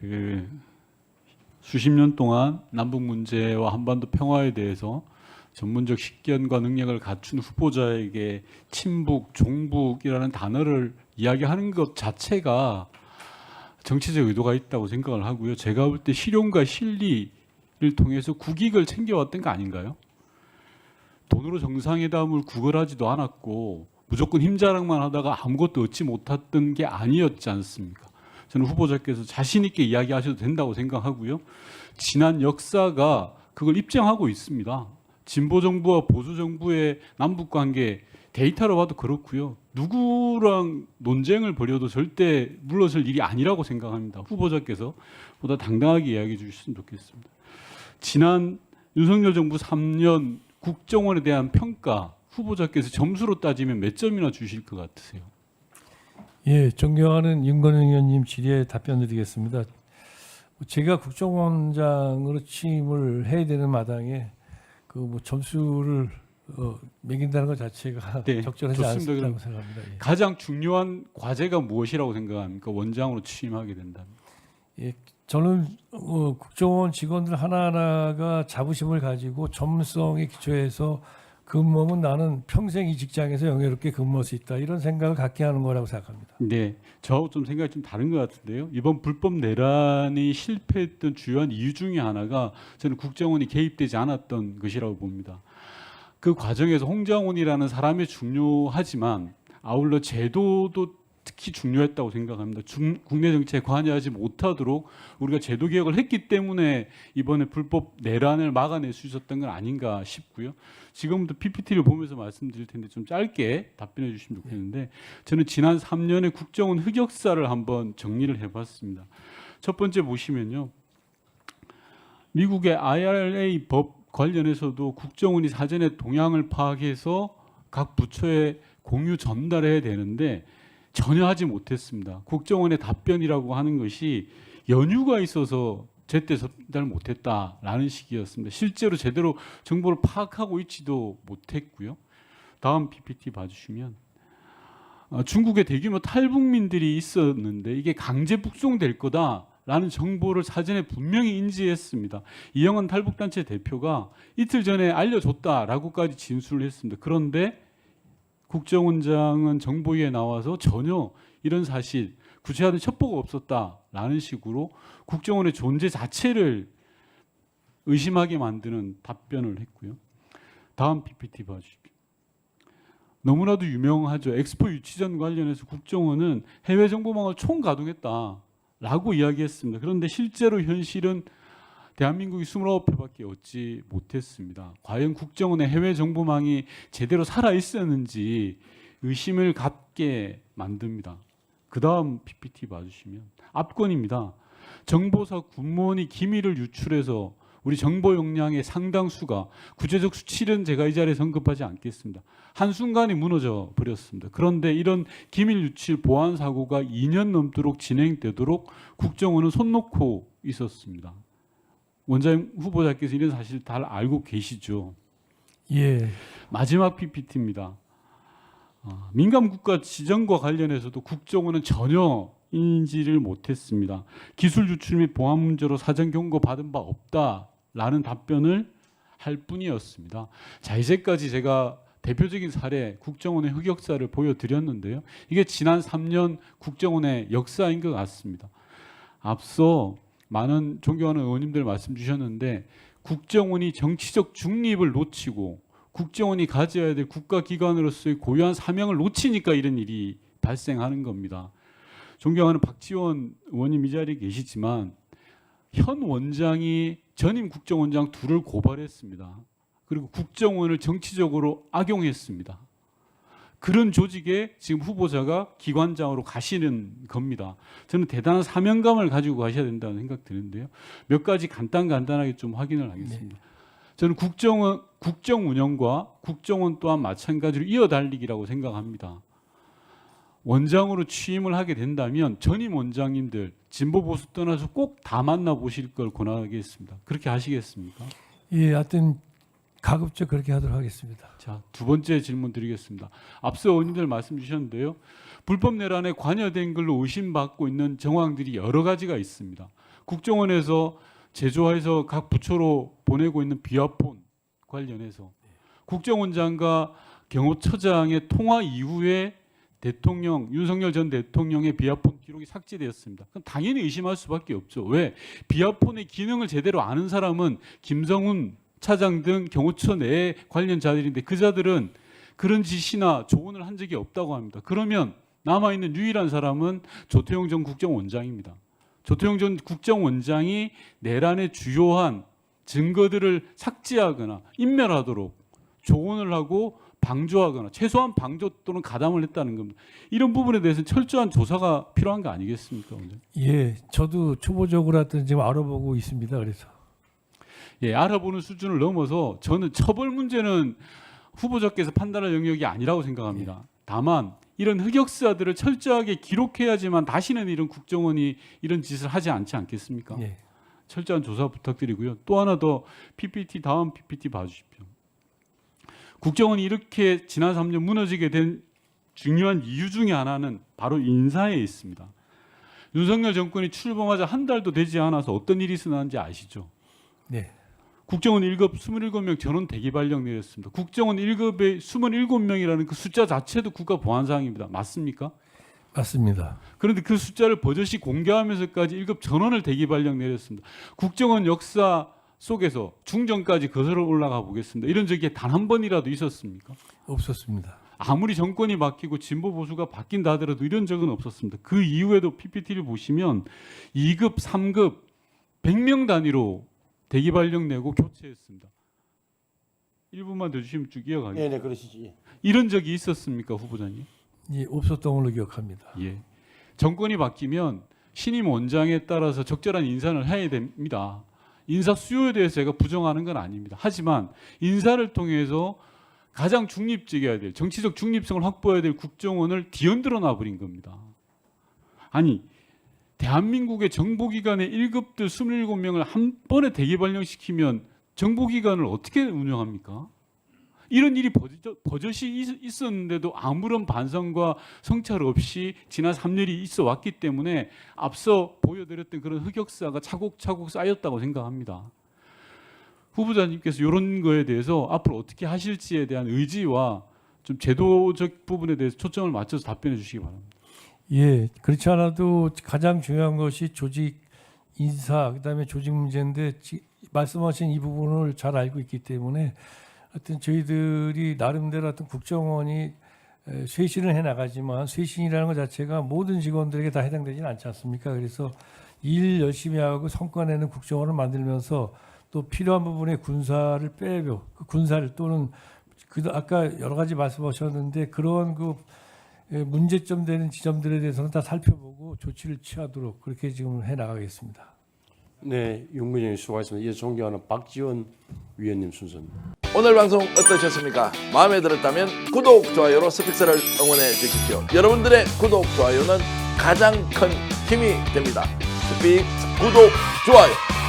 그 수십 년 동안 남북 문제와 한반도 평화에 대해서 전문적 식견과 능력을 갖춘 후보자에게 친북, 종북이라는 단어를 이야기하는 것 자체가 정치적 의도가 있다고 생각을 하고요. 제가 볼 때 실용과 실리를 통해서 국익을 챙겨왔던 거 아닌가요? 돈으로 정상회담을 구걸하지도 않았고 무조건 힘자랑만 하다가 아무것도 얻지 못했던 게 아니었지 않습니까? 저는 후보자께서 자신 있게 이야기하셔도 된다고 생각하고요. 지난 역사가 그걸 입증하고 있습니다. 진보 정부와 보수 정부의 남북 관계 데이터로 봐도 그렇고요. 누구랑 논쟁을 벌여도 절대 물러설 일이 아니라고 생각합니다. 후보자께서 보다 당당하게 이야기해 주셨으면 좋겠습니다. 지난 윤석열 정부 3년 국정원에 대한 평가 후보자께서 점수로 따지면 몇 점이나 주실 것 같으세요? 예, 존경하는 윤건영 의원님 질의에 답변드리겠습니다. 제가 국정원장으로 취임을 해야 되는 마당에 그 점수를 매긴다는 것 자체가 네, 적절하지 좋습니다. 않다고 생각합니다. 예. 가장 중요한 과제가 무엇이라고 생각합니까? 원장으로 취임하게 된다면. 예, 저는 국정원 직원들 하나하나가 자부심을 가지고 전문성에 기초해서 근무하면 나는 평생 이 직장에서 영예롭게 근무할 수 있다 이런 생각을 갖게 하는 거라고 생각합니다. 네, 저하고 좀 생각이 좀 다른 것 같은데요. 이번 불법 내란이 실패했던 주요한 이유 중에 하나가 저는 국정원이 개입되지 않았던 것이라고 봅니다. 그 과정에서 홍장원이라는 사람이 중요하지만 아울러 제도도 특히 중요했다고 생각합니다. 국내 정치에 관여하지 못하도록 우리가 제도 개혁을 했기 때문에 이번에 불법 내란을 막아낼 수 있었던 건 아닌가 싶고요. 지금부터 PPT를 보면서 말씀드릴 텐데 좀 짧게 답변해 주시면 좋겠는데 저는 지난 3년의 국정원 흑역사를 한번 정리를 해봤습니다. 첫 번째 보시면요. 미국의 IRA 법 관련해서도 국정원이 사전에 동향을 파악해서 각 부처에 공유 전달해야 되는데 전혀 하지 못했습니다. 국정원의 답변이라고 하는 것이 연유가 있어서 제때 전달 못했다라는 식이었습니다. 실제로 제대로 정보를 파악하고 있지도 못했고요. 다음 PPT 봐주시면 중국에 대규모 탈북민들이 있었는데 이게 강제 북송될 거다라는 정보를 사전에 분명히 인지했습니다. 이영환 탈북단체 대표가 이틀 전에 알려줬다라고까지 진술을 했습니다. 그런데 국정원장은 정보위에 나와서 전혀 이런 사실, 구체화된 첩보가 없었다라는 식으로 국정원의 존재 자체를 의심하게 만드는 답변을 했고요. 다음 PPT 봐주십시오. 너무나도 유명하죠. 엑스포 유치전 관련해서 국정원은 해외 정보망을 총가동했다라고 이야기했습니다. 그런데 실제로 현실은 대한민국이 29회밖에 얻지 못했습니다. 과연 국정원의 해외 정보망이 제대로 살아 있었는지 의심을 갖게 만듭니다. 그 다음 PPT 봐주시면 압권입니다. 정보사 군무원이 기밀을 유출해서 우리 정보 역량의 상당수가 구체적 수치는 제가 이 자리에서 언급하지 않겠습니다. 한순간에 무너져 버렸습니다. 그런데 이런 기밀 유출 보안 사고가 2년 넘도록 진행되도록 국정원은 손 놓고 있었습니다. 원장 후보자께서 이런 사실 다 알고 계시죠? 예. 마지막 PPT입니다. 민감 국가 지정과 관련해서도 국정원은 전혀 인지를 못했습니다. 기술 유출 및 보안 문제로 사전 경고 받은 바 없다라는 답변을 할 뿐이었습니다. 자, 이제까지 제가 대표적인 사례 국정원의 흑역사를 보여드렸는데요. 이게 지난 3년 국정원의 역사인 것 같습니다. 앞서 많은 존경하는 의원님들 말씀 주셨는데 국정원이 정치적 중립을 놓치고 국정원이 가져야 될 국가기관으로서의 고유한 사명을 놓치니까 이런 일이 발생하는 겁니다. 존경하는 박지원 의원님 이 자리에 계시지만 현 원장이 전임 국정원장 둘을 고발했습니다. 그리고 국정원을 정치적으로 악용했습니다. 그런 조직에 지금 후보자가 기관장으로 가시는 겁니다. 저는 대단한 사명감을 가지고 가셔야 된다는 생각 드는데요. 몇 가지 간단하게 좀 확인을 하겠습니다. 저는 국정 운영과 국정원 또한 마찬가지로 이어달리기라고 생각합니다. 원장으로 취임을 하게 된다면 전임 원장님들 진보 보수 떠나서 꼭 다 만나보실 걸 권하겠습니다. 그렇게 하시겠습니까? 예, 하여튼 가급적 그렇게 하도록 하겠습니다. 자, 두 번째 질문 드리겠습니다. 앞서 의원님들 말씀 주셨는데요. 불법 내란에 관여된 걸로 의심받고 있는 정황들이 여러 가지가 있습니다. 국정원에서 제조해서 각 부처로 보내고 있는 비화폰 관련해서 국정원장과 경호처장의 통화 이후에 대통령 윤석열 전 대통령의 비화폰 기록이 삭제되었습니다. 그럼 당연히 의심할 수밖에 없죠. 왜? 비화폰의 기능을 제대로 아는 사람은 김성훈 차장 등 경호처 내 관련자들인데 그 자들은 그런 지시나 조언을 한 적이 없다고 합니다. 그러면 남아있는 유일한 사람은 조태용 전 국정원장입니다. 조태용 전 국정원장이 내란의 주요한 증거들을 삭제하거나 인멸하도록 조언을 하고 방조하거나 최소한 방조 또는 가담을 했다는 겁니다. 이런 부분에 대해서는 철저한 조사가 필요한 거 아니겠습니까, 원장님? 예, 저도 초보적으로 하여튼 지금 알아보고 있습니다. 그래서 예, 알아보는 수준을 넘어서 저는 처벌 문제는 후보자께서 판단할 영역이 아니라고 생각합니다. 다만 이런 흑역사들을 철저하게 기록해야지만 다시는 이런 국정원이 이런 짓을 하지 않지 않겠습니까? 예. 철저한 조사 부탁드리고요. 또 하나 더 PPT 다음 PPT 봐주십시오. 국정원이 이렇게 지난 3년 무너지게 된 중요한 이유 중에 하나는 바로 인사에 있습니다. 윤석열 정권이 출범하자 한 달도 되지 않아서 어떤 일이 일어났는지 아시죠? 네. 국정원 1급 27명 전원 대기 발령 내렸습니다. 국정원 1급에 27명이라는 그 숫자 자체도 국가 보안 사항입니다. 맞습니까? 맞습니다. 그런데 그 숫자를 버젓이 공개하면서까지 1급 전원을 대기 발령 내렸습니다. 국정원 역사 속에서 중전까지 거슬러 올라가 보겠습니다. 이런 적이 단 한 번이라도 있었습니까? 없었습니다. 아무리 정권이 바뀌고 진보 보수가 바뀐다 하더라도 이런 적은 없었습니다. 그 이후에도 PPT를 보시면 2급, 3급 100명 단위로 대기 발령 내고 교체했습니다. 1분만 더 주시면 쭉 이어가겠습니다. 네, 그러시지. 이런 적이 있었습니까, 후보자님? 예, 없었던 걸로 기억합니다. 예. 정권이 바뀌면 신임 원장에 따라서 적절한 인사를 해야 됩니다. 인사 수요에 대해서 제가 부정하는 건 아닙니다. 하지만 인사를 통해서 가장 중립적이어야 될 정치적 중립성을 확보해야 될 국정원을 뒤흔들어 놔버린 겁니다. 아니 대한민국의 정보기관의 1급들 27명을 한 번에 대기 발령시키면 정보기관을 어떻게 운영합니까? 이런 일이 버젓이 있었는데도 아무런 반성과 성찰 없이 지난 3년이 있어 왔기 때문에 앞서 보여드렸던 그런 흑역사가 차곡차곡 쌓였다고 생각합니다. 후보자님께서 이런 거에 대해서 앞으로 어떻게 하실지에 대한 의지와 좀 제도적 부분에 대해서 초점을 맞춰서 답변해 주시기 바랍니다. 예, 그렇지 않아도 가장 중요한 것이 조직 인사, 그다음에 조직 문제인데 말씀하신 이 부분을 잘 알고 있기 때문에 하여튼 저희들이 나름대로 하여튼 국정원이 쇄신을 해 나가지만 쇄신이라는 것 자체가 모든 직원들에게 다 해당되지는 않지 않습니까? 그래서 일 열심히 하고 성과 내는 국정원을 만들면서 또 필요한 부분에 군사를 빼고 그 군사를 또는 아까 여러 가지 말씀하셨는데 그런 그 문제점 되는 지점들에 대해서는 다 살펴보고 조치를 취하도록 그렇게 지금 해 나가겠습니다. 네, 윤근영이 수고하셨습니다. 이제 존경하는 박지원 위원님 순서입니다. 오늘 방송 어떠셨습니까? 마음에 들었다면 구독, 좋아요로 스픽스를 응원해 주십시오. 여러분들의 구독, 좋아요는 가장 큰 힘이 됩니다. 스픽스 구독, 좋아요.